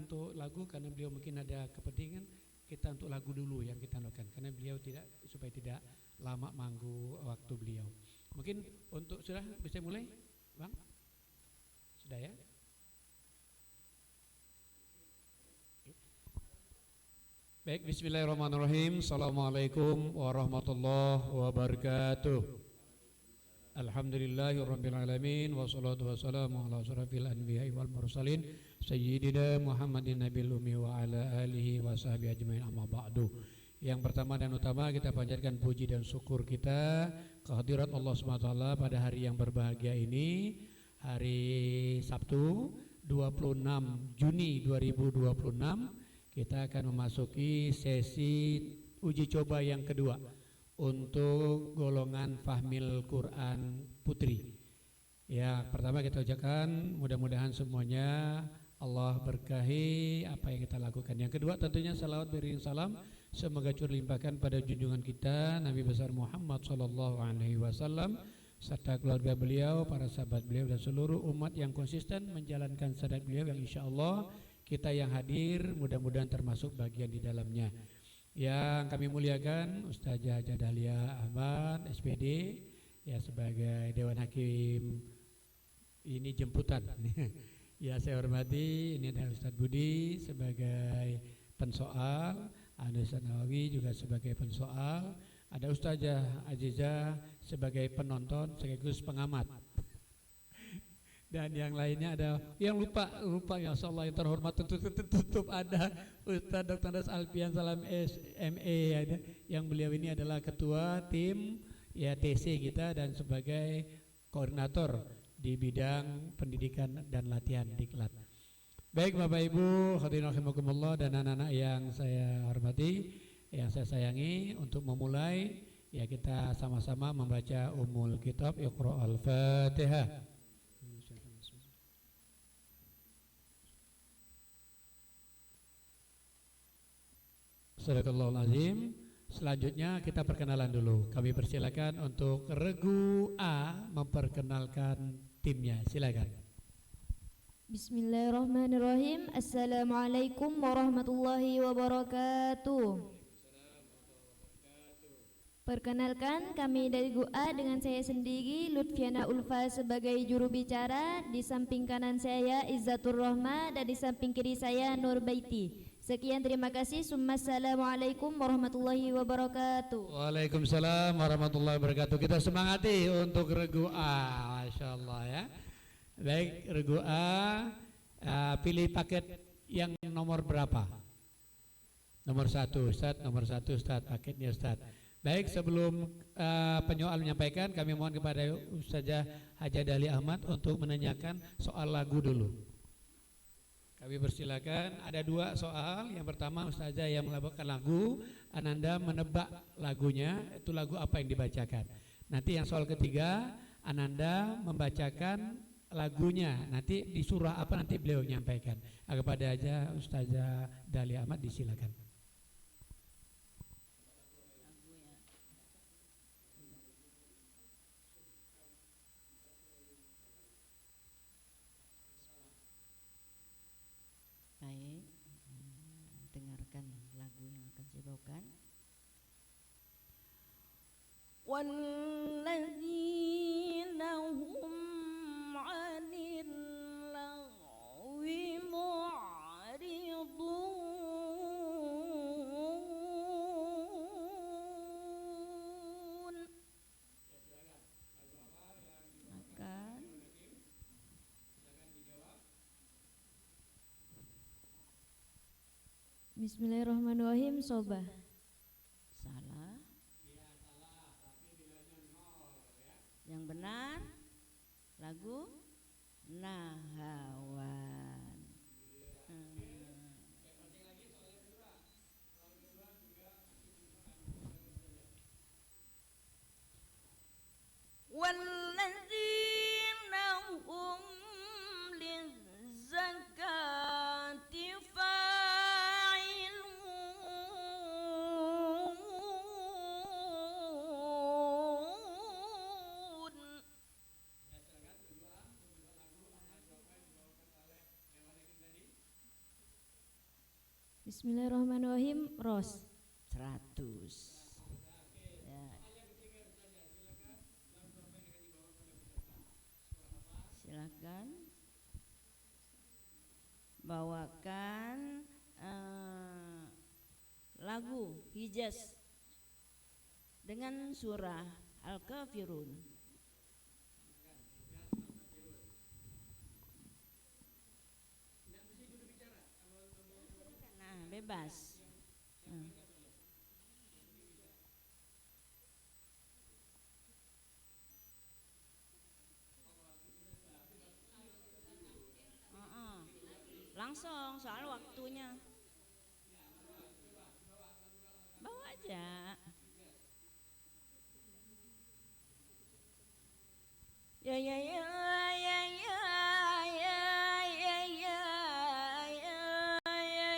untuk lagu karena beliau mungkin ada kepentingan, kita untuk lagu dulu yang kita lakukan karena beliau tidak, supaya tidak lama manggu waktu beliau. Mungkin untuk sudah bisa mulai, Bang? Sudah ya? Baik, bismillahirrahmanirrahim. Assalamualaikum warahmatullahi wabarakatuh. Alhamdulillahirabbil alamin wassalatu wassalamu ala asyrafil anbiya'i wal mursalin sayyidina Muhammadin nabiyil ummi wa ala alihi wa sahbihi ajmain, amma ba'du. Yang pertama dan utama kita panjatkan puji dan syukur kita kehadirat Allah Subhanahu wa taala pada hari yang berbahagia ini, hari Sabtu 26 Juni 2026. Kita akan memasuki sesi uji coba yang kedua untuk golongan Fahmil Quran Putri. Ya, pertama kita ucapkan mudah-mudahan semuanya Allah berkahi apa yang kita lakukan. Yang kedua tentunya salawat beriring salam semoga curlimpahkan pada junjungan kita Nabi besar Muhammad sallallahu alaihi wasallam serta keluarga beliau, para sahabat beliau dan seluruh umat yang konsisten menjalankan syariat beliau yang insyaallah kita yang hadir mudah-mudahan termasuk bagian di dalamnya. Yang kami muliakan Ustazah Hajah Dahlia Ahmad SPD ya sebagai Dewan Hakim ini jemputan. Ya saya hormati, ini ada Ustaz Budi sebagai pensoal, ada Ustaz Nawawi juga sebagai pensoal, ada Ustazah Azizah sebagai penonton sekaligus pengamat. Dan yang lainnya ada yang lupa ya Allah yang terhormat tutup ada Ustaz Dr. Das Alfian Salam SME ya, yang beliau ini adalah ketua tim ya TC kita dan sebagai koordinator di bidang pendidikan dan latihan diklat. Baik Bapak Ibu hadirin rahimakumullah dan anak-anak yang saya hormati, yang saya sayangi, untuk memulai ya kita sama-sama membaca Ummul Kitab Iqra al-Fatihah. Sadaqallahul azim. Selanjutnya kita perkenalan dulu. Kami persilakan untuk Regu A memperkenalkan timnya. Silakan. Bismillahirrahmanirrahim. Assalamualaikum warahmatullahi wabarakatuh. Perkenalkan, kami dari GUA dengan saya sendiri Lutfiana Ulfa sebagai juru bicara. Di samping kanan saya Izzatur Rahma dan di samping kiri saya Nur Baiti. Sekian, terima kasih. Assalamualaikum warahmatullahi wabarakatuh. Waalaikumsalam warahmatullahi wabarakatuh. Kita semangati untuk Regu A, Masya Allah ya. Baik, Regu A, pilih paket yang nomor berapa? Nomor 1 Ustaz, nomor 1 Ustaz, paketnya Ustaz. Baik, sebelum penyoal menyampaikan, kami mohon kepada Ustazah Hajah Dahlia Ahmad untuk menanyakan soal lagu dulu. Kami persilakan, ada 2 soal. Yang pertama Ustazah yang melaporkan lagu, Ananda menebak lagunya, itu lagu apa yang dibacakan. Nanti yang soal ketiga, Ananda membacakan lagunya, nanti di surah apa nanti beliau menyampaikan. Kepada aja Ustazah Dahlia Ahmad disilakan. Baik, dengarkan lagu yang akan saya bawakan. Walladzina hum 'anil lagwi mu'ridun. Maka Bismillahirrahmanirrahim. Sobah. salah. Yang benar lagu Nahawan. Walladzina hum lizakati fa'ilun. Bismillahirrahmanirrahim. Ros. 100. Ya. Silakan bawakan lagu Hijaz dengan surah Al-Kafirun. Nah, bebas. Langsung, soal waktunya. Bawa aja. Ya ya ya ya ya ya ya ya ya ya ya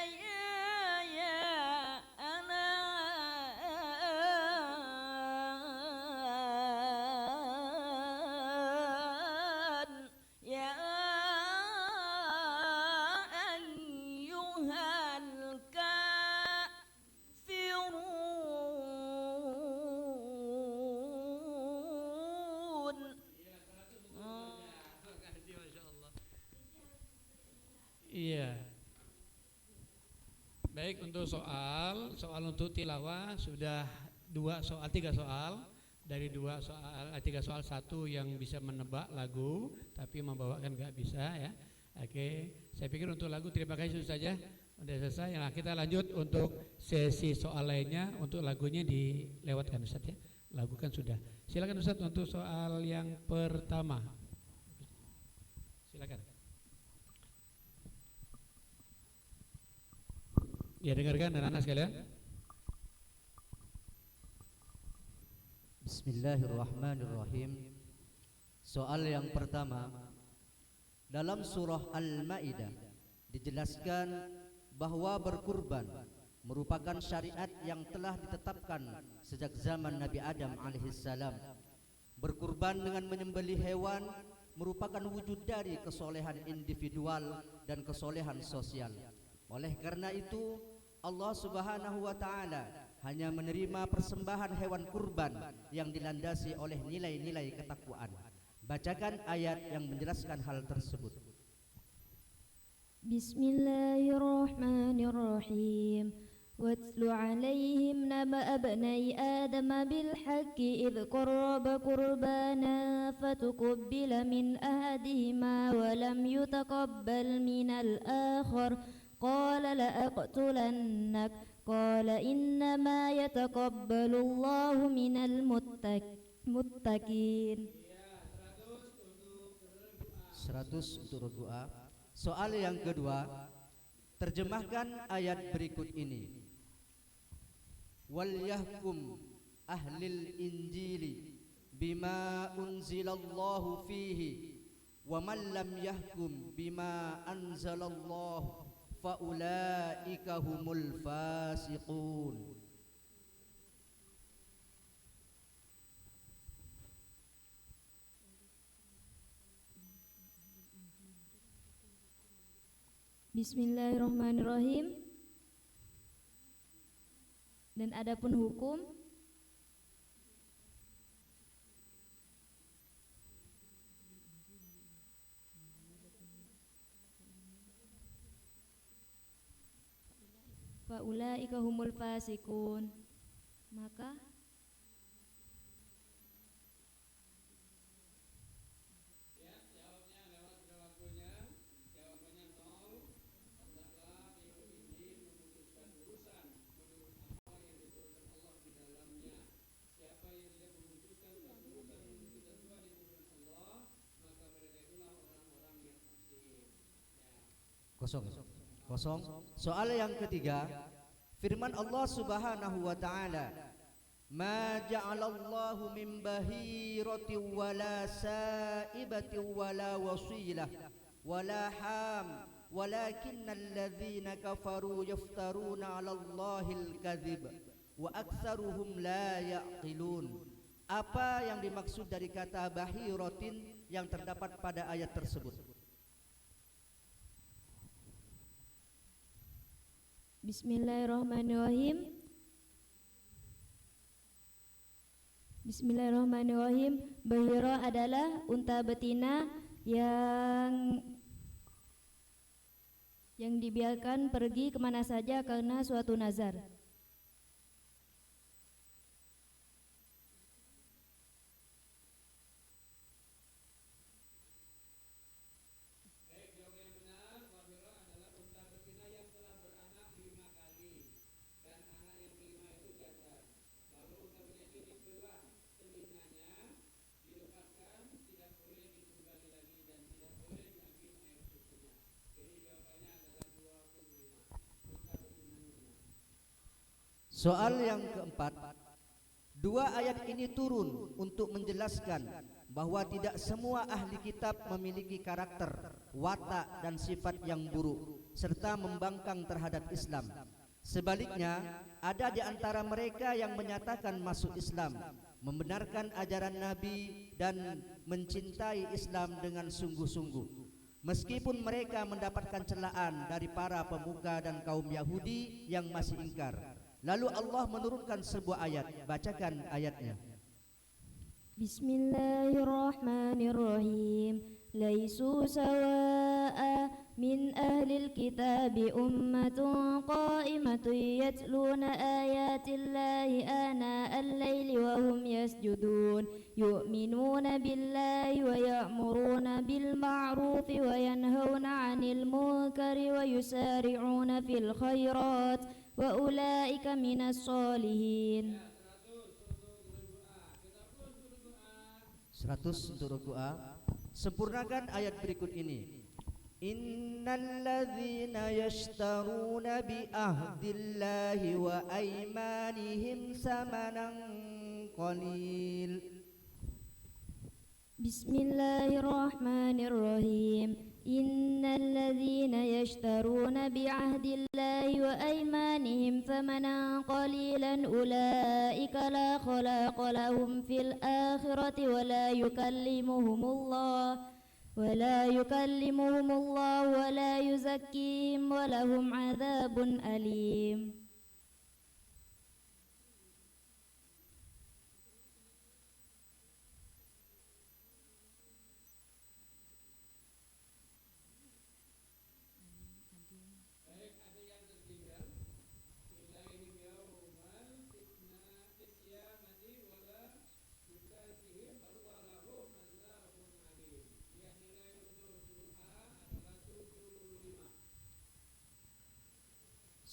ya ya ana ya ayyuhal kafirun. Iya. Baik, untuk soal untuk tilawah sudah tiga soal. Dari tiga soal satu yang bisa menebak lagu tapi membawakan nggak bisa ya. Oke, saya pikir untuk lagu terima kasih saja. Sudah selesai. Nah, kita lanjut untuk sesi soal lainnya. Untuk lagunya dilewatkan Ustaz ya. Lagu kan sudah. Silakan Ustaz untuk soal yang pertama. Silakan. Ya, dengarkan anak-anak sekalian. Bismillahirrahmanirrahim. Soal yang pertama, dalam surah Al-Maidah dijelaskan bahwa berkurban merupakan syariat yang telah ditetapkan sejak zaman Nabi Adam alaihissalam. Berkurban dengan menyembelih hewan merupakan wujud dari kesolehan individual dan kesolehan sosial. Oleh karena itu, Allah Subhanahu wa taala hanya menerima persembahan hewan kurban yang dilandasi oleh nilai-nilai ketakwaan. Bacakan ayat yang menjelaskan hal tersebut. Bismillahirrahmanirrahim. Watlu alaihim naba abnai Adam bil haqqi idh qarraba qurbana fatuqabbila min ahadihima wa lam yutaqabbal minal akhar qala la aqtulannak qala innama yataqabbalullahu minal muttaqin. 100 untuk doa. Soal yang kedua, terjemahkan ayat berikut ini. Wal yahkum ahlil injili bima unzilallahu fihi wa man lam yahkum bima anzalallahu faulaika humul fasiqun. Bismillahirrahmanirrahim. Dan adapun hukum faulaika humul fasikun, maka Kosong. Soal yang ketiga, firman Allah Subhanahu wa taala, ma ja'alallahu min bahirati wala saibati wala wasilah wala ham walakinnal ladzina kafaru yaftaruna 'alallahil kadzib wa aktsaruhum la ya'qilun. Apa yang dimaksud dari kata bahiratin yang terdapat pada ayat tersebut? Bismillahirrahmanirrahim. Bismillahirrahmanirrahim. Bahira adalah unta betina yang dibiarkan pergi kemana saja karena suatu nazar. Soal yang keempat, dua ayat ini turun untuk menjelaskan bahwa tidak semua ahli kitab memiliki karakter, watak dan sifat yang buruk serta membangkang terhadap Islam. Sebaliknya, ada di antara mereka yang menyatakan masuk Islam, membenarkan ajaran Nabi dan mencintai Islam dengan sungguh-sungguh. Meskipun mereka mendapatkan celaan dari para pemuka dan kaum Yahudi yang masih ingkar. Lalu Allah menurunkan sebuah ayat. Bacakan ayatnya. Bismillahirrahmanirrahim. Laisu sawa'a min ahlil kitabi ummatun qa'imatun yatluna ayatillahi ana al-laili wa hum yasjudun yu'minuna billahi wa ya'muruna bil ma'rufi wa yanhauna 'anil munkari wa yusari'una fil khairat wa ulaika minas solihin. 100 untuk rukuk A. Sempurnakan ayat berikut ini. Innalladzina yashtaruna bi ahdillahi wa aymanihim samanan qalil. Bismillahirrahmanirrahim. Innalladzina yashtaruna bi'ahdillahi wa aymanihim thamanan qalilan ulaika la khalaqa lahum fil akhirati wa la yukallimuhumullah wa la yuzakkihim wa lahum adzabun alim.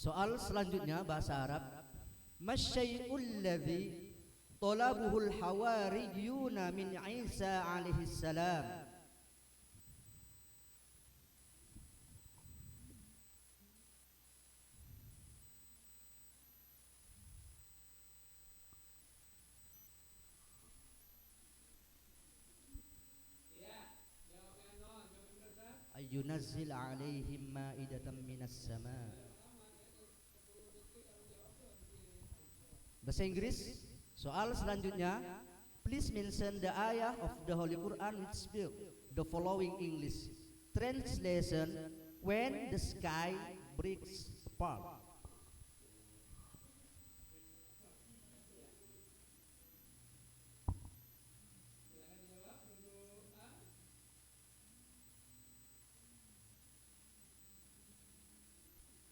Soal selanjutnya bahasa Arab. Masyai'ul ladzi talabuhul hawariyuna min Isa alaihi salam. Ayyunazzil alaihim ma'idatan minas sama'. Bahasa Inggris. Soal selanjutnya. Please mention the ayah of the Holy Quran which speak the following English translation: when the sky breaks apart.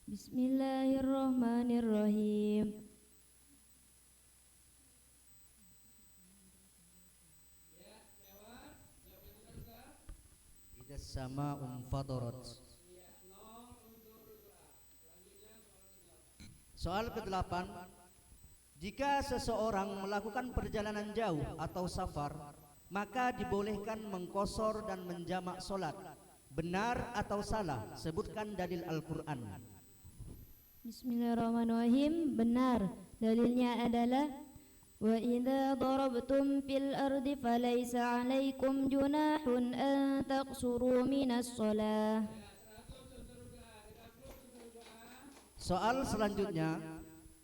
Bismillahirrahmanirrahim. Sama fadarat. Soal ke-8. Jika seseorang melakukan perjalanan jauh atau safar, maka dibolehkan mengqosor dan menjamak solat. Benar atau salah? Sebutkan dalil Al-Quran. Bismillahirrahmanirrahim. Benar. Dalilnya adalah wa idza darabtum fil ardi falaysa 'alaikum junahun an taqsuru minas shalah. Soal selanjutnya,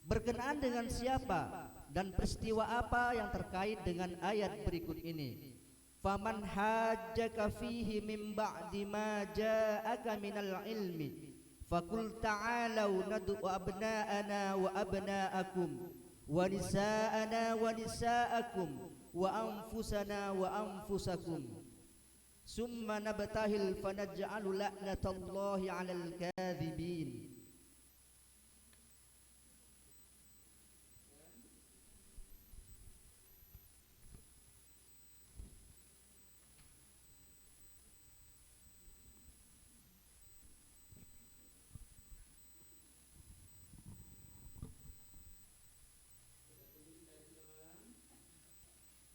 berkenaan dengan siapa dan peristiwa apa yang terkait dengan ayat berikut ini? Faman hajjaka fihi min ba'di ma ja'aka minal ilmi Faqul ta'alau nad'u abna'ana wa abna'akum wa nisa'ana wa nisa'akum wa anfusana wa anfusakum summa nabtahil fanaj'alu la'natallahi 'alal kadhibin.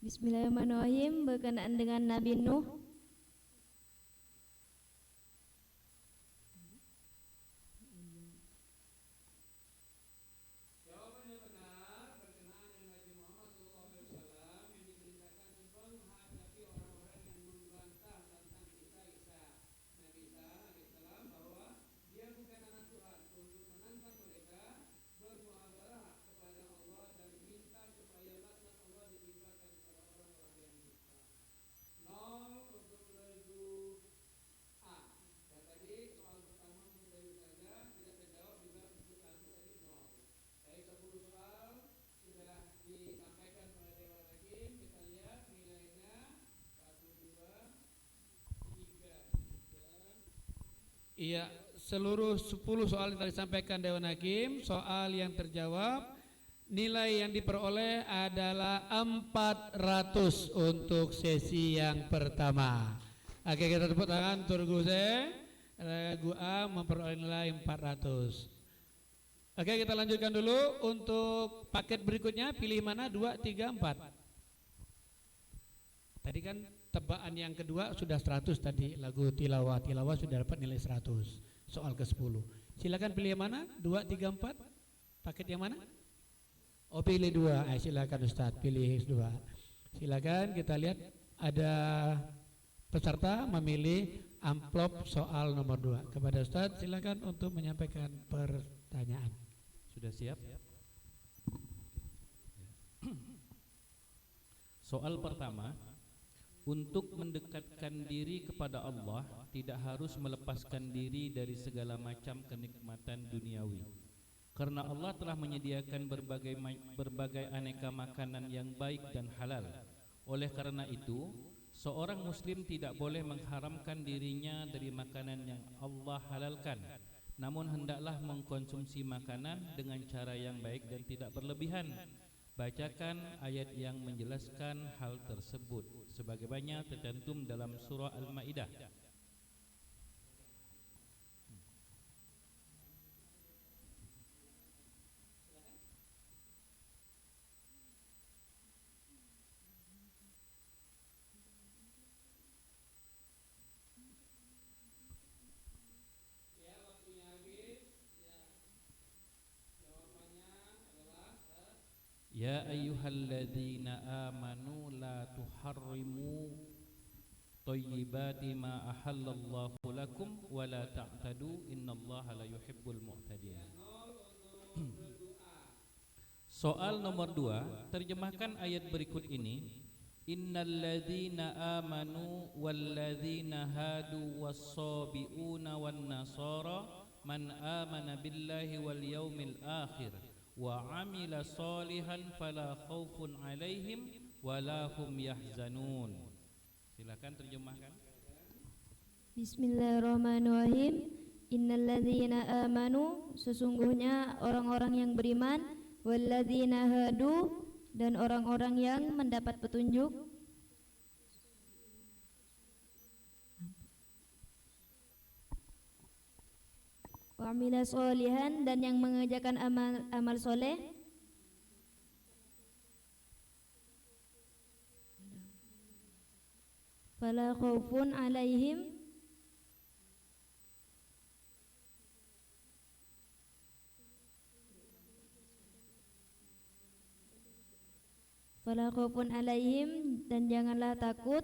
Bismillahirrahmanirrahim. Berkenaan dengan Nabi Nuh, Iya, seluruh 10 soal yang tadi disampaikan Dewan Hakim, soal yang terjawab, nilai yang diperoleh adalah 400 untuk sesi yang pertama. Oke, kita tepuk tangan untuk Guse. Regu A memperoleh nilai 400. Oke, kita lanjutkan dulu untuk paket berikutnya. Pilih mana? 2, 3, 4. Tadi kan tebaan yang kedua sudah 100 tadi, lagu tilawah sudah dapat nilai 100. Soal ke-10. Silakan pilih yang mana? 2, 3, 4. Paket yang mana? Oh, pilih 2. Silakan Ustadz, pilih 2. Silakan kita lihat ada peserta memilih amplop soal nomor 2. Kepada Ustadz silakan untuk menyampaikan pertanyaan. Sudah siap? Soal pertama, untuk mendekatkan diri kepada Allah tidak harus melepaskan diri dari segala macam kenikmatan duniawi. Karena Allah telah menyediakan berbagai aneka makanan yang baik dan halal. Oleh karena itu, seorang muslim tidak boleh mengharamkan dirinya dari makanan yang Allah halalkan. Namun hendaklah mengkonsumsi makanan dengan cara yang baik dan tidak berlebihan. Bacakan ayat yang menjelaskan hal tersebut sebagaimana tercantum dalam surah Al-Maidah. Ya ayyuhalladzina amanu la tuharrimu thayyibati ma ahallallahu lakum wa la ta'tadu innallaha la yuhibbul mu'tadin. Soal nomor 2, terjemahkan ayat berikut ini. Innalladzina amanu walladzina hadu was-sabiuna wan-nasara man amana billahi wal yaumil akhir wa amila salihan fala khaufun alaihim wala hum yahzanun. Silakan terjemahkan. Bismillahirrahmanirrahim. Innalladzina amanu, sesungguhnya orang-orang yang beriman, walladzina hadu, dan orang-orang yang mendapat petunjuk, wa amila sholihan, dan yang mengerjakan amal soleh, fala khaufun alaihim dan janganlah takut,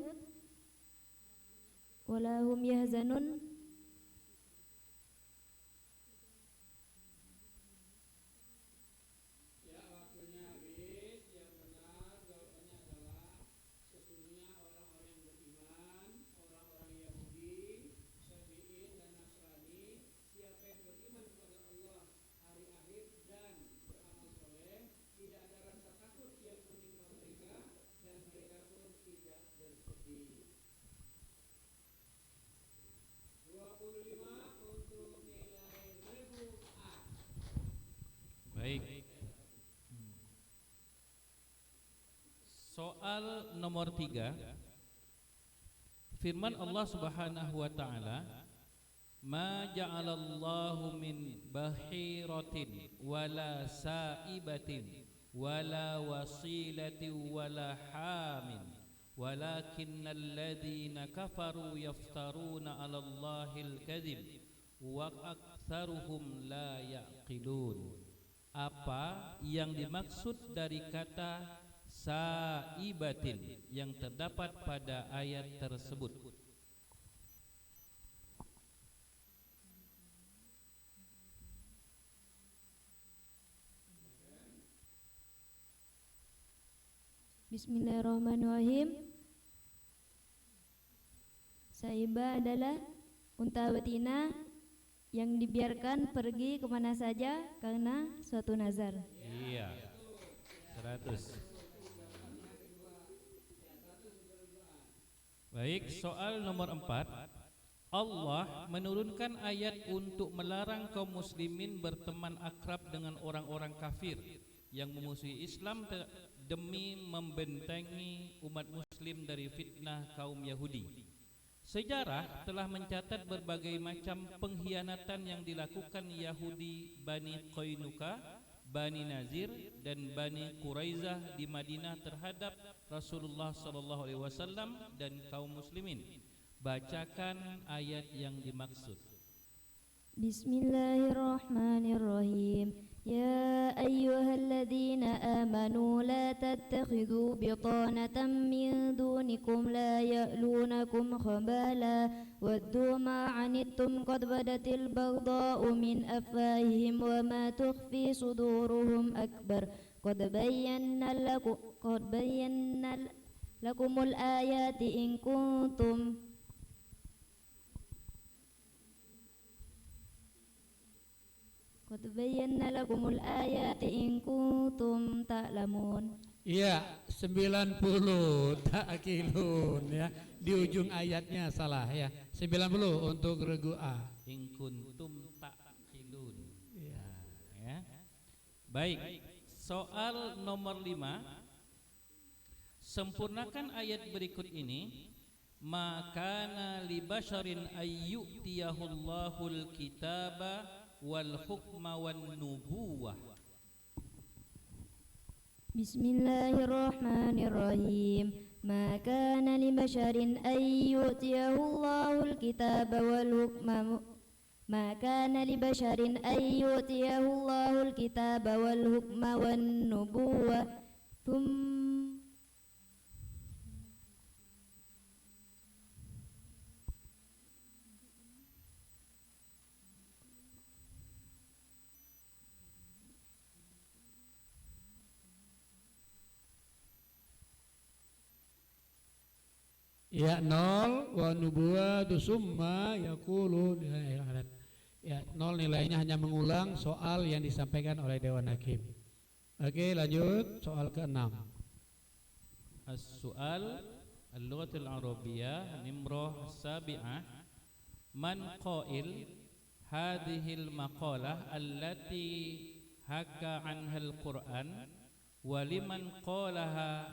wala hum yahzanun, nomor 3, firman Allah Subhanahu wa taala, ma ja'alallahu min bahiratin wala saibatin wala wasilatin wala hamin walakinnal ladzina kafaru yaftaruna 'alallahil kadzib wa aktsaruhum la yaqilun. Apa yang dimaksud dari kata saibatin yang terdapat pada ayat tersebut? Bismillahirrahmanirrahim. Saibah adalah unta betina yang dibiarkan pergi kemana saja karena suatu nazar. Iya, 100. Baik, soal nomor 4. Allah menurunkan ayat untuk melarang kaum muslimin berteman akrab dengan orang-orang kafir yang memusuhi Islam demi membentengi umat muslim dari fitnah kaum Yahudi. Sejarah telah mencatat berbagai macam pengkhianatan yang dilakukan Yahudi Bani Qainuqa, Bani Nazir dan Bani Quraizah di Madinah terhadap Rasulullah SAW dan kaum muslimin. Bacakan ayat yang dimaksud. Bismillahirrahmanirrahim. Ya ayyuhalladzina amanu la tattakhidhu bitanatan min dunikum la ya'lunakum khabala waddu ma 'anittum qad badatil baghdha'u min afwahihim wa ma tukhfi suduruhum akbar qad bayyana lakumul ayati in kuntum Qad bayyana lakumul ayati in kuntum ta'lamun. Iya, 90 ta'qilun ya. Di ujung ayatnya salah ya. 90 untuk regu A. In kuntum ta'qilun. Iya. Ya. Baik, soal nomor 5. Sempurnakan ayat berikut ini. Makana li basharin ayyutiyahullahul kitaba wal hukma wan nubuwah. Bismillahirrahmanirrahim. Ma kana li basharin ay yu'tiyahu Allahul kitaba wal hukma Ma kana li basharin ay yu'tiyahu Allahul kitaba wal hukma wan nubuwah Ya 0 wa nubuwatu summa yaqulu ya 0 nilainya hanya mengulang soal yang disampaikan oleh Dewan Hakim. Oke, lanjut soal ke-6. As-su'al al-lughatul arabiyyah nimrah sabi'ah. Man qail hadhil maqalah allati haka anha al-Qur'an wa liman qalaha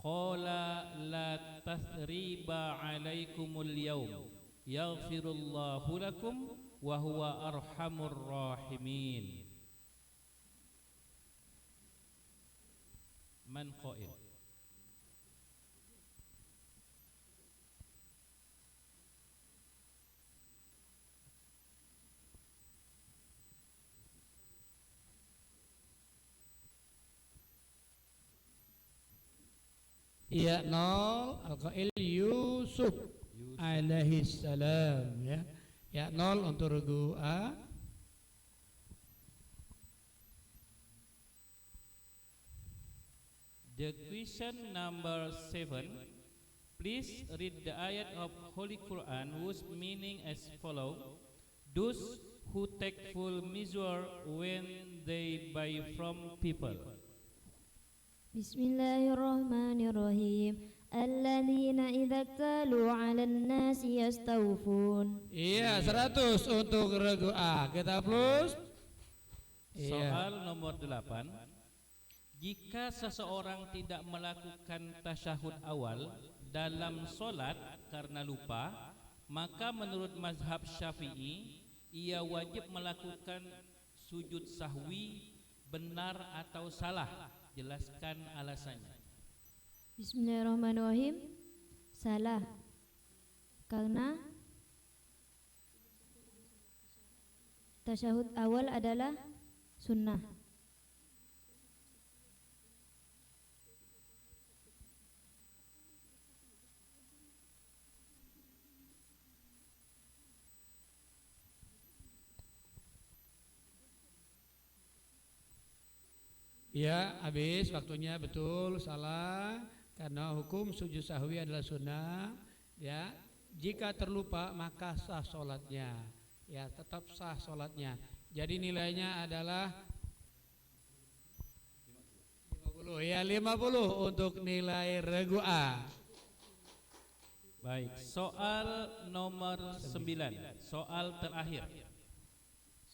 qala la tathriba alaikumul yawm yaghfirullahu lakum wa huwa arhamur rahimin. Man qail. Ya 0 al-qail Yusuf alaihi salam ya. Ya 0 untuk regu A. The question number 7. Please read the ayat of Holy Quran whose meaning as follow. Those who take full measure when they buy from people. Bismillahirrahmanirrahim. Alladzina idza iktalu 'alan nasi yastawfun. Iya 100 untuk regu A. Kita plus. Soal nomor 8. Jika seseorang tidak melakukan tasyahud awal dalam solat karena lupa, maka menurut mazhab Syafi'i ia wajib melakukan sujud sahwi, benar atau salah. Jelaskan alasannya. Bismillahirrahmanirrahim. Salah. Karena tasyahud awal adalah sunnah. Ya, habis waktunya, betul, salah. Karena hukum sujud sahwi adalah sunnah. Ya, jika terlupa maka sah solatnya. Ya, tetap sah solatnya. Jadi nilainya adalah 50. Ya, 50 untuk nilai regu A. Baik, soal nomor 9, soal terakhir.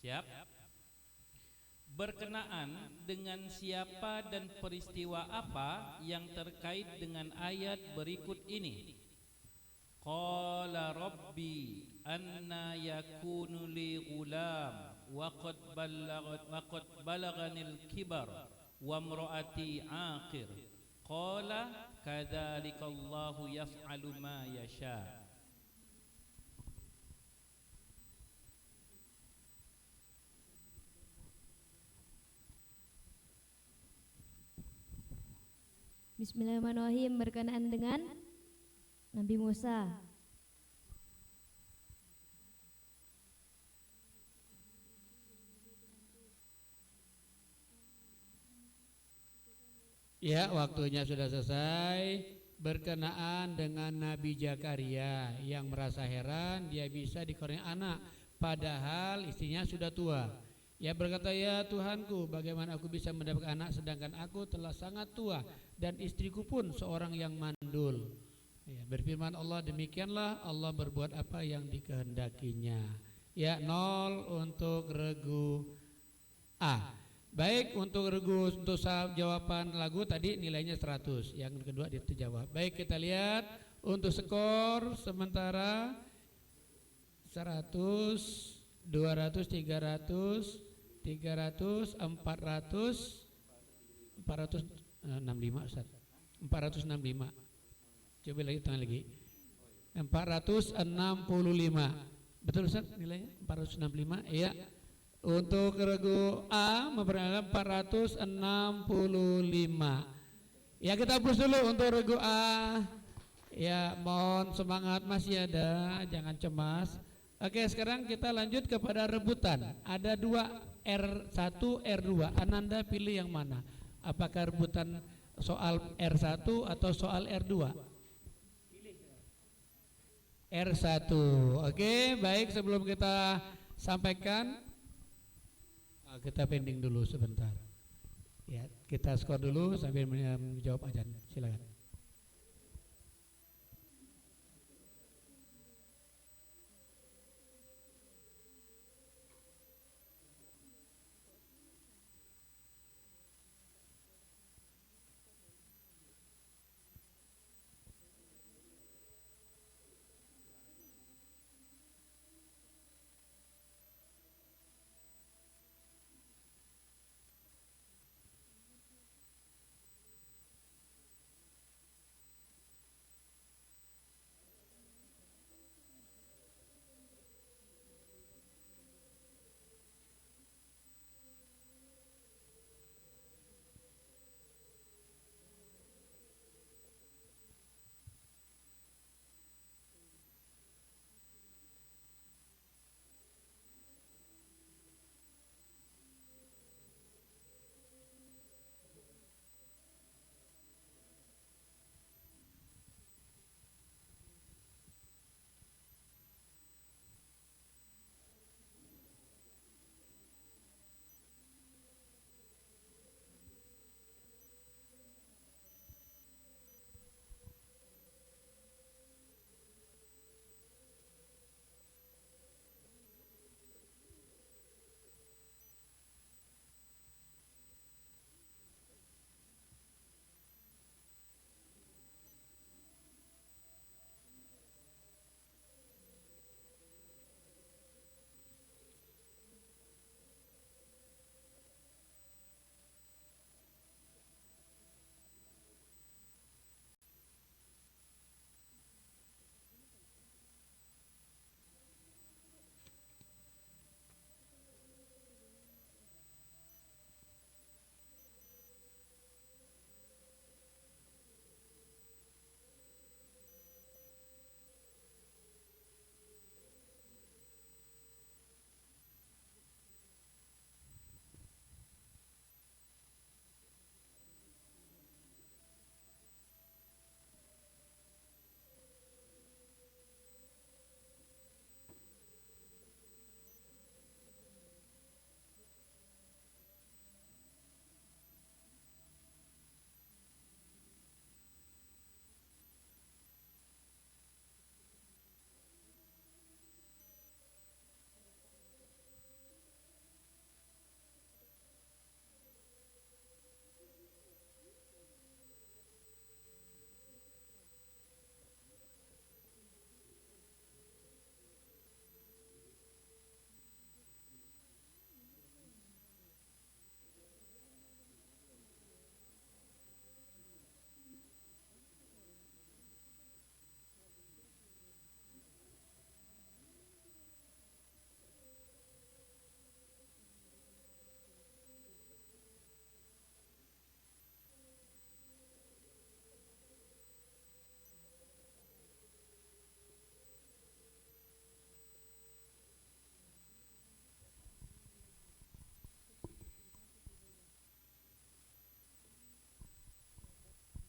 Siap? Berkenaan dengan siapa dan peristiwa apa yang terkait dengan ayat berikut ini. Qala rabbi anna yakunu li ghulam wa qad balaghanil kibar wa imraati aqir. Qala kadzalikallahu yaf'alu ma yasha. Bismillahirrahmanirrahim. Berkenaan dengan Nabi Musa. Ya, waktunya sudah selesai. Berkenaan dengan Nabi Zakaria yang merasa heran dia bisa dikaruniai anak padahal istrinya sudah tua. Ya, berkata, ya Tuhanku, bagaimana aku bisa mendapatkan anak sedangkan aku telah sangat tua dan istriku pun seorang yang mandul. Ya, berfirman Allah, demikianlah Allah berbuat apa yang dikehendakinya. Ya, 0 untuk regu A. Baik, untuk regu untuk jawaban lagu tadi nilainya 100. Yang kedua dia terjawab. Baik, kita lihat untuk skor sementara 100, 200, 300, 300, 400, 465 Ustaz. 465. Coba lagi, tengah lagi. 465. Betul Ustaz nilainya? 465. Iya. Untuk regu A memperoleh 465. Ya, kita push dulu untuk regu A. Ya, mohon semangat, masih ada, jangan cemas. Oke, sekarang kita lanjut kepada rebutan. Ada 2, R1, R2. Ananda pilih yang mana? Apakah rebutan soal R1 atau soal R2? R1. Oke, baik, sebelum kita sampaikan, kita pending dulu sebentar. Ya, kita skor dulu sambil menjawab ajan. Silakan.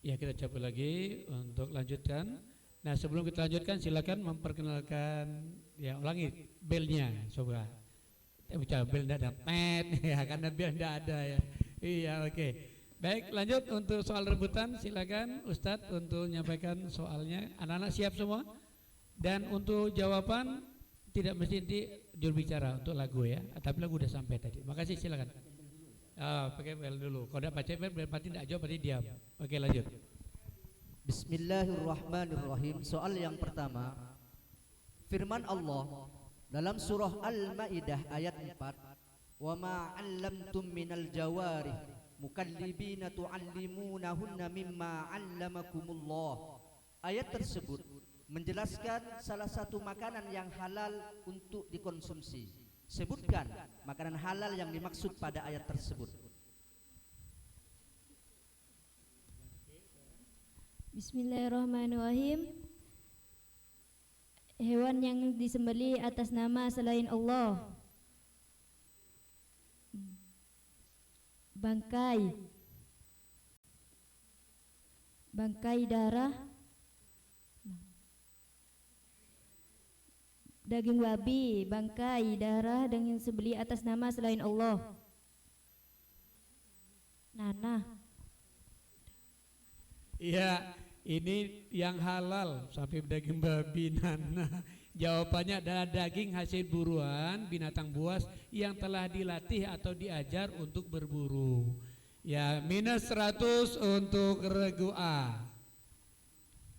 Ya, kita coba lagi untuk lanjutkan. Nah, sebelum kita lanjutkan silakan memperkenalkan, ya ulangi belnya, coba. Ucap bel tidak ada, ya karena bel tidak ada ya. Iya, oke. Baik, lanjut untuk soal rebutan, silakan Ustadz untuk menyampaikan soalnya. Anak-anak siap semua? Dan untuk jawaban tidak mesti di juru bicara untuk lagu ya, tapi lagu udah sampai tadi. Makasih, silakan. Pakai bel dulu. Kalau tidak baca bel berarti tidak jawab, berarti diam. Oke, lanjut. Bismillahirrahmanirrahim. Soal yang pertama, firman Allah dalam surah Al-Maidah ayat 4, "Wa ma 'allamtum minal jawarih mukallibina tu'allimunahunna mimma 'allamakumullah." Ayat tersebut menjelaskan salah satu makanan yang halal untuk dikonsumsi. Sebutkan makanan halal yang dimaksud pada ayat tersebut. Bismillahirrahmanirrahim. Hewan yang disembelih atas nama selain Allah. Bangkai darah, daging babi, bangkai darah dan yang disembelih atas nama selain Allah. Nanah. Iya, ini yang halal sampai daging babi, nanah. Jawabannya adalah daging hasil buruan binatang buas yang telah dilatih atau diajar untuk berburu. Ya, minus 100 untuk regu A.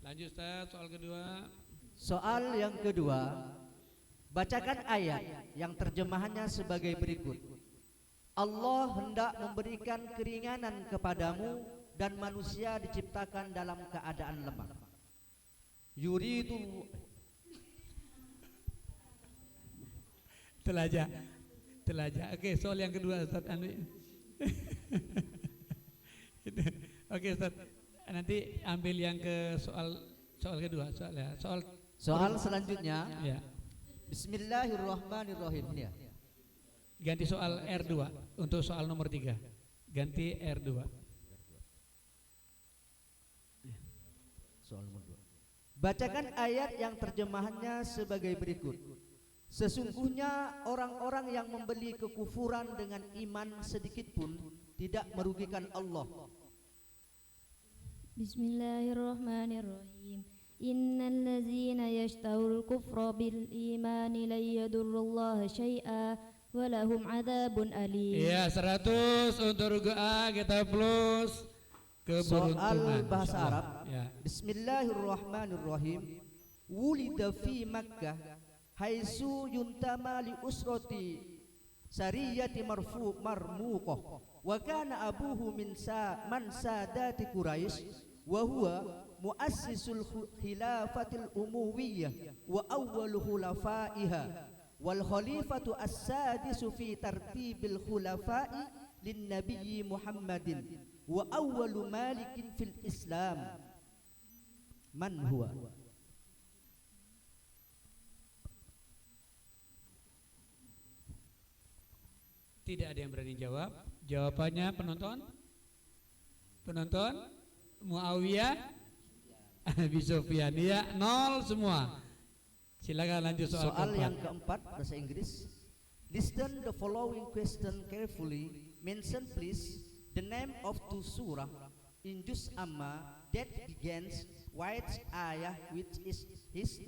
Lanjut Ustaz, soal kedua. Soal yang kedua, bacakan ayat yang terjemahannya sebagai berikut. Allah hendak memberikan keringanan kepadamu dan manusia diciptakan dalam keadaan lemah. Yuridu Telajah. Oke, soal yang kedua Ustaz Oke Ustaz, nanti ambil yang ke soal kedua, soal selanjutnya. Ya. Bismillahirrahmanirrahim. Ini ya. Ganti soal R2 untuk soal nomor 3. Ganti R2. Soal nomor 2. Bacakan ayat yang terjemahannya sebagai berikut. Sesungguhnya orang-orang yang membeli kekufuran dengan iman sedikit pun tidak merugikan Allah. Bismillahirrahmanirrahim. Innal ladzina yashtawul kufra bil imani la yadurrullaha syai'a wa lahum adzabun alim. Iya, 100 untuk regu A, kita plus keberuntungan. Soal bahasa Arab. Ya. Bismillahirrahmanirrahim. Wulida fi Makkah haisu yuntama li usrati sariyati marmuqah wa kana abuhu man sadati Quraisy wa huwa muassisul khilafatil umuwiyyah wa awwalu khulafaiha wal khalifatu as-sadisu fi tartibil khulafai lin nabiyyi Muhammadin wa awwalu malikin fil Islam. Man huwa? Tidak ada yang berani jawab. Jawabannya penonton Muawiyah Abi Sufyan. Ya, 0 semua. Silakan lanjut soal yang keempat bahasa Inggris. Listen the following question carefully. Mention please the name of two surah in Juz Amma that begins which ayah which is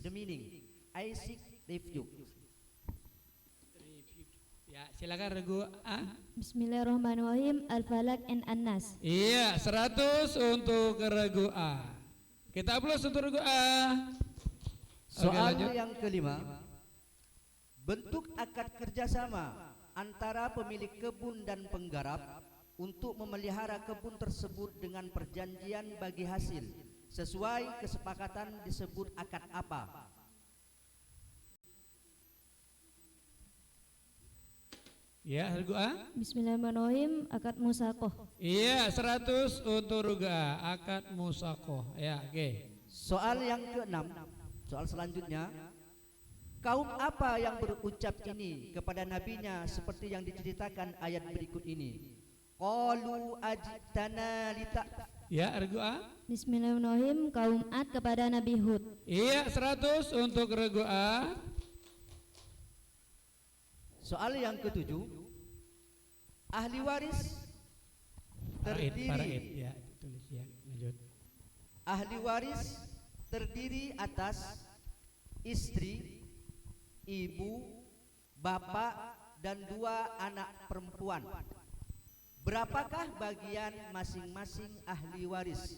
the meaning. I seek review. Ya, silakan regu A. Bismillahirrahmanirrahim. Al-Falaq and An-Nas. Iya, 100 untuk regu A. Kita plus untuk regu A. Soal yang kelima. Bentuk akad kerjasama antara pemilik kebun dan penggarap untuk memelihara kebun tersebut dengan perjanjian bagi hasil sesuai kesepakatan disebut akad apa? Ya, regu A. Bismillahirrahmanirrahim. Akad musaqah. Iya, 100 untuk regu A. Akad musaqah. Ya, oke. Soal yang keenam. Soal selanjutnya. Kaum apa yang berucap ini kepada nabinya seperti yang diceritakan ayat berikut ini? Qalu ajtana Ya, regu A. Bismillahirrahmanirrahim. Kaum Ad kepada Nabi Hud. Iya, 100 untuk regu A. Soal yang ketujuh, ahli waris Faraid, terdiri ya, tulis ya, lanjut. ahli waris terdiri atas istri, ibu, bapak, dan 2 anak perempuan. Berapakah bagian masing-masing ahli waris?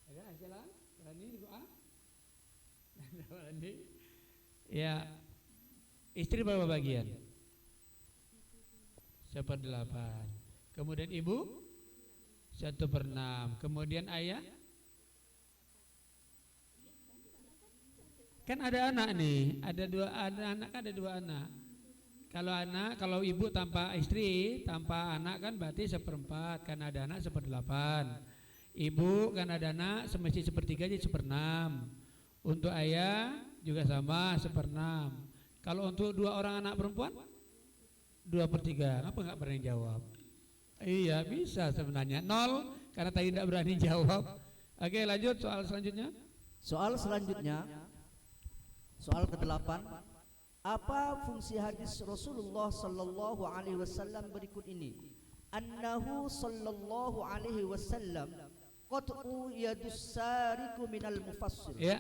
Ada silakan, berani regu A. Berani. Ya, istri berapa bagian? 1/8. Kemudian ibu 1/6. Kemudian ayah, kan ada anak nih, ada anak kan ada 2 anak. Kalau ibu tanpa istri, tanpa anak kan berarti 1/4, kan ada anak 1/8. Ibu kan ada anak semesti 1/3 jadi 1/6. Untuk ayah juga sama 1/6. Kalau untuk 2 orang anak perempuan 2/3. Apa nggak berani jawab? Iya bisa sebenarnya 0 karena tadi tidak berani jawab. Oke, lanjut soal selanjutnya. Soal selanjutnya, soal ke-8, apa fungsi hadis Rasulullah sallallahu alaihi wasallam berikut ini? Annahu sallallahu alaihi wasallam qat'u yadus sariqu minal mufassir. Ya.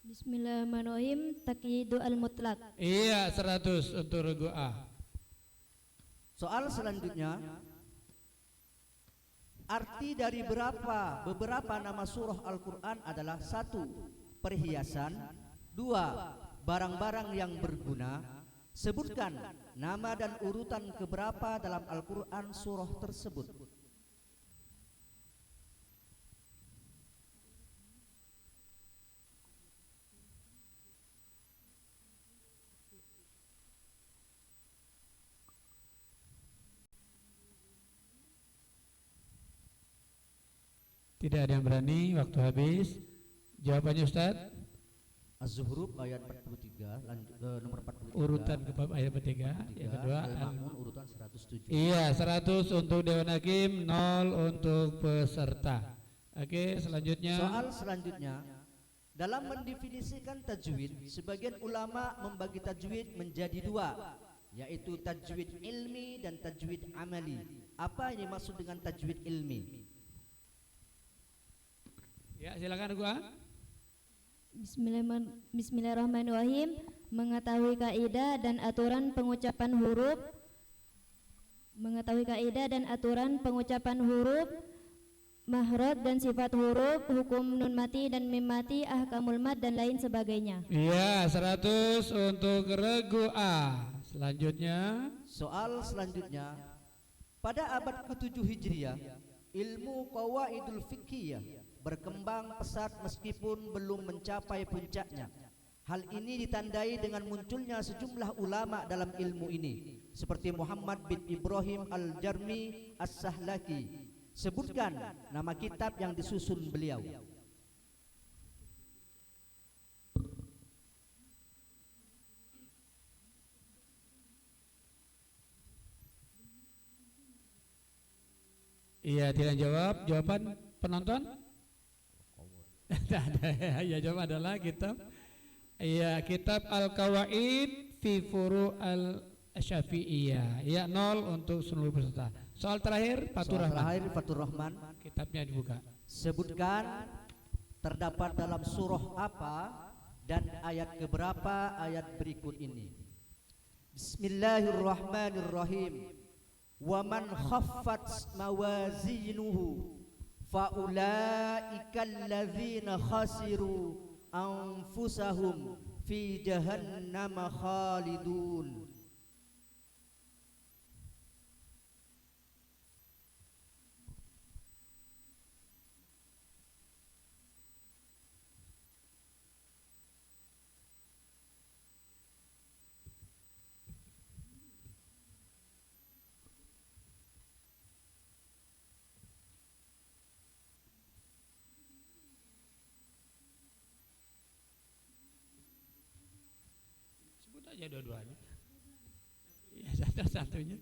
Bismillahirrahmanirrahim. Taqyidu al-mutlaq. Iya 100 untuk regu A. Soal selanjutnya, arti dari beberapa nama surah Al-Quran adalah 1. Perhiasan, 2. Barang-barang yang berguna. Sebutkan nama dan urutan keberapa dalam Al-Quran surah tersebut. Tidak ada yang berani, waktu habis. Jawabannya Ustaz? Az-Zuhruf ayat 43, lanjut ke nomor 43. Urutan ke bab ayat ketiga. Yang kedua Al-Ma'mun urutan 107. Iya 100 untuk Dewan Hakim, 0 untuk peserta. Oke, selanjutnya. Soal selanjutnya, dalam mendefinisikan tajwid, sebagian ulama membagi tajwid menjadi 2, yaitu tajwid ilmi dan tajwid amali. Apa yang dimaksud dengan tajwid ilmi? Ya, silakan gua. Bismillahirrahmanirrahim. Mengetahui kaidah dan aturan pengucapan huruf. Mengetahui kaidah dan aturan pengucapan huruf, mahraj dan sifat huruf, hukum nun mati dan mim mati, ahkamul mad dan lain sebagainya. Iya 100 untuk regu A. Selanjutnya. Soal selanjutnya, pada abad ke-7 Hijriah, ilmu qawaidul fiqhiyah berkembang pesat meskipun belum mencapai puncaknya. Hal ini ditandai dengan munculnya sejumlah ulama dalam ilmu ini, seperti Muhammad bin Ibrahim al-Jarmi as-Sahlaki. Sebutkan nama kitab yang disusun beliau. Iya, tidak jawab. Jawaban penonton? Tidak ada. Ya, jawab adalah kitab. Iya, kitab Al-Qawaid fi Furu' al-Syafi'iyah. Ya, 0 untuk seluruh peserta. Soal terakhir, Fatur Rahman. Kitabnya dibuka. Sebutkan terdapat dalam surah apa dan ayat keberapa ayat berikut ini. Bismillahirrahmanirrahim. Wa man khaffat mawazinuhu faulaika alladzina khasiru anfusahum fi jahannam khalidun. saja dua-duanya. Ya, satu-satunya.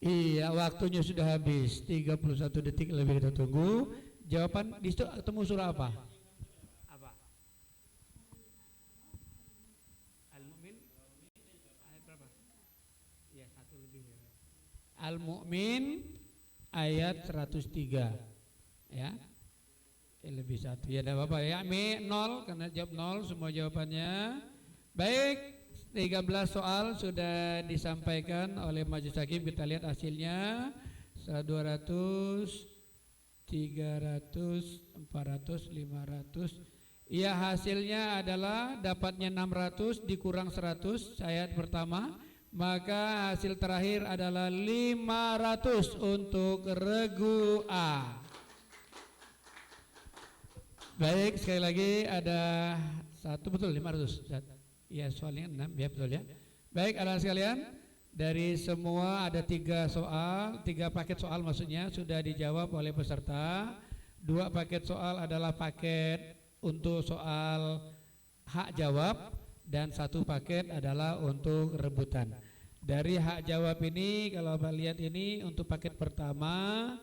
Iya, waktunya sudah habis. 31 detik lebih kita tunggu. Jawaban di situ ketemu surah apa? Apa? Al-Mu'min ayat berapa? Ya, satu lebih. Al-Mu'min ayat 103. Ya. Lebih satu. Ya, enggak apa-apa ya. 0 karena jawab 0 semua jawabannya. Baik. 13 soal sudah disampaikan oleh majelis hakim. Kita lihat hasilnya 200, 300, 400, 500. Iya, hasilnya adalah dapatnya 600 dikurang 100 ayat pertama, maka hasil terakhir adalah 500 untuk regu A. Baik, sekali lagi ada satu, betul 500. Ya, soalnya 6, ya betul ya. Baik, anak sekalian, dari semua ada 3 soal, 3 paket soal maksudnya sudah dijawab oleh peserta. 2 paket soal adalah paket untuk soal hak jawab dan 1 paket adalah untuk rebutan. Dari hak jawab ini kalau Bapak lihat ini untuk paket pertama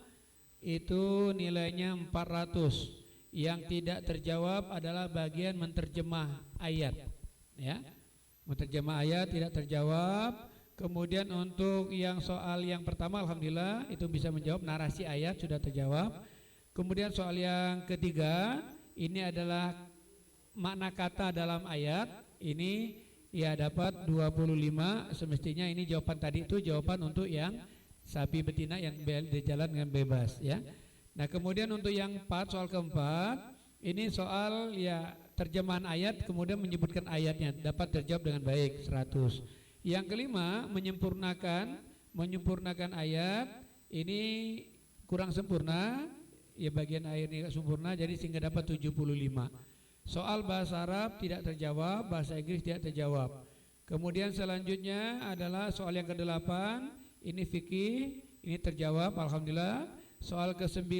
itu nilainya 400. Yang tidak terjawab adalah bagian menterjemah ayat. Ya, menterjemah ayat tidak terjawab. Kemudian untuk yang soal yang pertama alhamdulillah itu bisa menjawab, narasi ayat sudah terjawab. Kemudian soal yang ketiga ini adalah makna kata dalam ayat, ini ya dapat 25. Semestinya ini jawaban tadi itu jawaban untuk yang sapi betina yang berjalan dengan bebas ya. Nah, kemudian untuk yang 4 soal keempat ini soal ya terjemahan ayat kemudian menyebutkan ayatnya, dapat terjawab dengan baik 100. Yang kelima menyempurnakan ayat ini kurang sempurna ya, bagian ayatnya sempurna jadi sehingga dapat 75. Soal bahasa Arab tidak terjawab, bahasa Inggris tidak terjawab. Kemudian selanjutnya adalah soal yang ke-8 ini fikih, ini terjawab alhamdulillah. Soal ke-9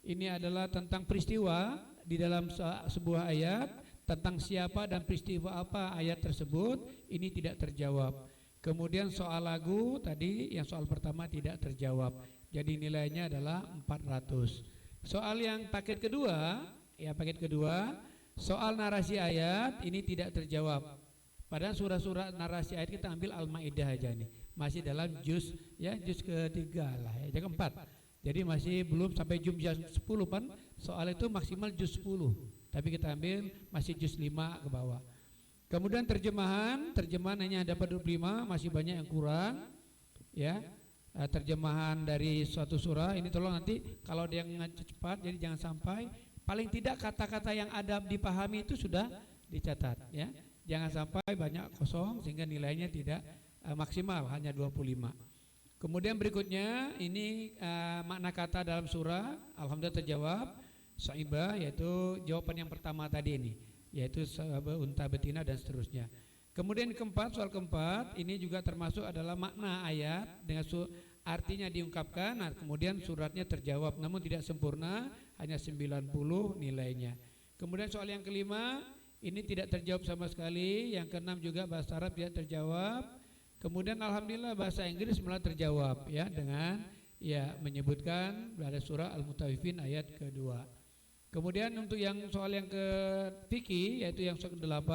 ini adalah tentang peristiwa di dalam sebuah ayat, tentang siapa dan peristiwa apa ayat tersebut, ini tidak terjawab. Kemudian soal lagu tadi yang soal pertama tidak terjawab, jadi nilainya adalah 400. Soal yang paket kedua, soal narasi ayat ini tidak terjawab. Padahal surah-surah narasi ayat kita ambil Al-Maidah aja nih, masih dalam juz ketiga lah ya, keempat. Jadi masih belum sampai juz 10 kan, soal itu maksimal juz 10, tapi kita ambil masih juz 5 ke bawah. Kemudian terjemahan hanya dapat 25, masih banyak yang kurang ya. Terjemahan dari suatu surah ini tolong nanti kalau ada yang cepat, jadi jangan sampai paling tidak kata-kata yang ada dipahami itu sudah dicatat ya. Jangan sampai banyak kosong sehingga nilainya tidak maksimal, hanya 25. Kemudian berikutnya ini makna kata dalam surah alhamdulillah terjawab Sa'ibah, yaitu jawaban yang pertama tadi ini, yaitu unta betina dan seterusnya. Kemudian soal keempat ini juga termasuk adalah makna ayat dengan artinya diungkapkan. Nah, kemudian suratnya terjawab namun tidak sempurna, hanya 90 nilainya. Kemudian soal yang kelima ini tidak terjawab sama sekali. Yang keenam juga bahasa Arab tidak terjawab. Kemudian alhamdulillah bahasa Inggris malah terjawab ya dengan ya menyebutkan pada surah Al-Mutaffifin ayat kedua. Kemudian untuk yang soal yang ke fikih yaitu yang soal ke-8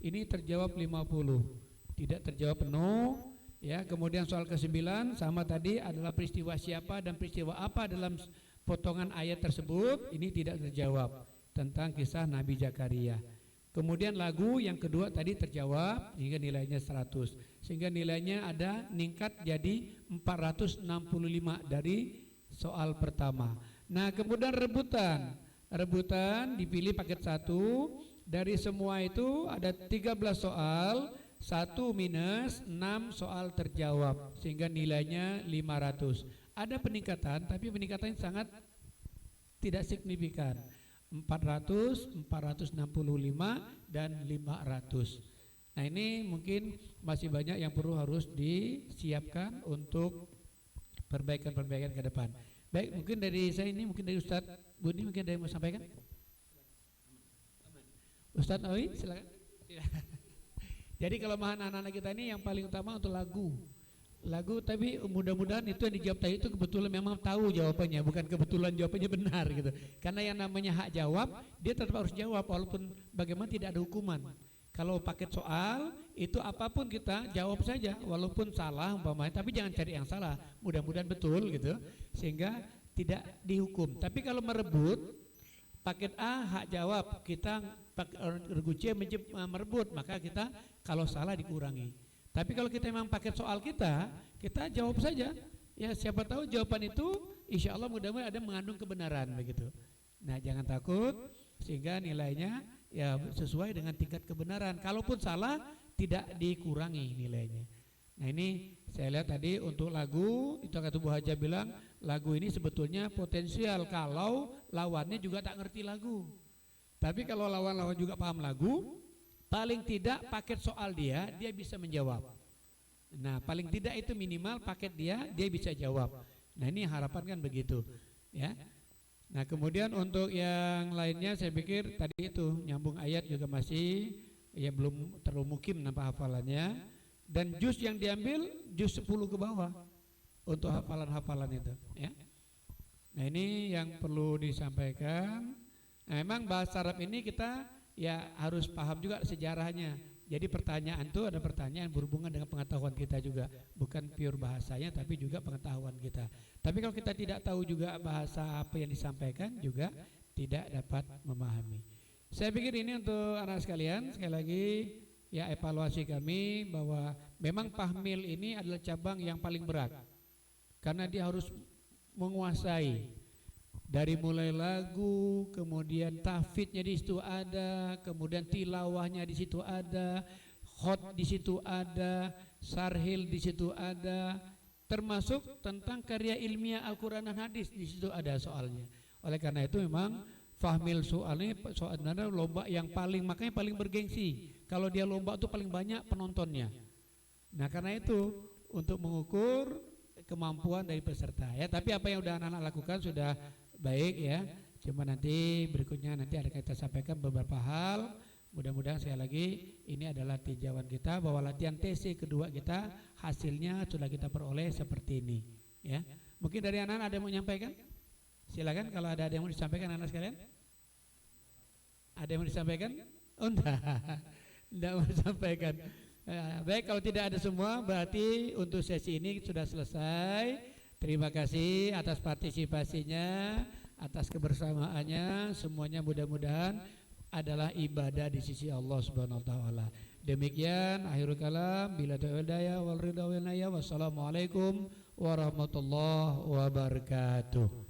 ini terjawab 50. Tidak terjawab penuh ya. Kemudian soal ke-9 sama tadi adalah peristiwa siapa dan peristiwa apa dalam potongan ayat tersebut, ini tidak terjawab tentang kisah Nabi Zakaria. Kemudian lagu yang kedua tadi terjawab hingga nilainya 100. Sehingga nilainya ada meningkat jadi 465 dari soal pertama. Nah, kemudian rebutan dipilih paket 1. Dari semua itu ada 13 soal, 1 minus 6 soal terjawab sehingga nilainya 500. Ada peningkatan tapi peningkatannya sangat tidak signifikan. 400, 465 dan 500. Nah, ini mungkin masih banyak yang perlu harus disiapkan untuk perbaikan-perbaikan ke depan. Baik, mungkin dari saya ini, mungkin dari Ustadz Budi mungkin ada yang mau sampaikan. Ustadz Awi silakan. Jadi kelemahan anak-anak kita ini yang paling utama untuk lagu, tapi mudah-mudahan itu yang dijawab tadi itu kebetulan memang tahu jawabannya, bukan kebetulan jawabannya benar gitu. Karena yang namanya hak jawab, dia tetap harus jawab walaupun bagaimana tidak ada hukuman. Kalau paket soal itu apapun kita jawab saja walaupun salah umpamanya, tapi jangan cari yang salah, mudah-mudahan betul gitu sehingga tidak dihukum. Tapi kalau merebut paket A hak jawab, kita regu C merebut, maka kita kalau salah dikurangi. Tapi kalau kita memang paket soal kita jawab saja. Ya siapa tahu jawaban itu insya Allah mudah-mudahan ada mengandung kebenaran begitu. Nah jangan takut sehingga nilainya ya sesuai dengan tingkat kebenaran. Kalaupun salah tidak dikurangi nilainya. Nah ini saya lihat tadi untuk lagu itu kata Bu Haja bilang lagu ini sebetulnya potensial kalau lawannya juga tak ngerti lagu. Tapi kalau lawan-lawan juga paham lagu, paling tidak paket soal dia bisa menjawab. Nah paling tidak itu minimal paket dia bisa jawab. Nah ini harapan kan begitu ya. Nah kemudian untuk yang lainnya saya pikir tadi itu nyambung ayat juga masih ya belum terlalu mukim nampak hafalannya. Dan juz yang diambil juz 10 ke bawah untuk hafalan-hafalan itu ya. Nah ini yang perlu disampaikan. Nah, memang bahasa Arab ini kita ya harus paham juga sejarahnya. Jadi pertanyaan itu ada pertanyaan berhubungan dengan pengetahuan kita juga, bukan pure bahasanya tapi juga pengetahuan kita. Tapi kalau kita tidak tahu juga bahasa apa yang disampaikan juga tidak dapat memahami. Saya pikir ini untuk anak sekalian sekali lagi ya evaluasi kami bahwa memang Fahmil ini adalah cabang yang paling berat karena dia harus menguasai dari mulai lagu, kemudian tahfidnya di situ ada, kemudian tilawahnya di situ ada, khot di situ ada, sarhil di situ ada, termasuk tentang karya ilmiah Al-Quran dan Hadis di situ ada soalnya. Oleh karena itu memang Fahmil soalnya lomba yang makanya paling bergengsi. Kalau dia lomba itu paling banyak penontonnya. Nah karena itu untuk mengukur kemampuan dari peserta ya. Tapi apa yang sudah anak-anak lakukan sudah baik ya. Cuma nanti berikutnya nanti ada kita sampaikan beberapa hal. Mudah-mudahan sekali lagi ini adalah tinjauan kita bahwa latihan TC kedua kita hasilnya sudah kita peroleh seperti ini ya. Mungkin dari anak-anak ada yang mau menyampaikan? Silakan kalau ada yang mau disampaikan anak sekalian. Ada yang mau disampaikan? Oh enggak mau disampaikan. Baik kalau tidak ada semua berarti untuk sesi ini sudah selesai. Terima kasih atas partisipasinya, atas kebersamaannya. Semuanya mudah-mudahan adalah ibadah di sisi Allah Subhanahu wa taala. Demikian akhirul kalam bila ta'ala wal ridha wal naya. Wassalamualaikum warahmatullahi wabarakatuh.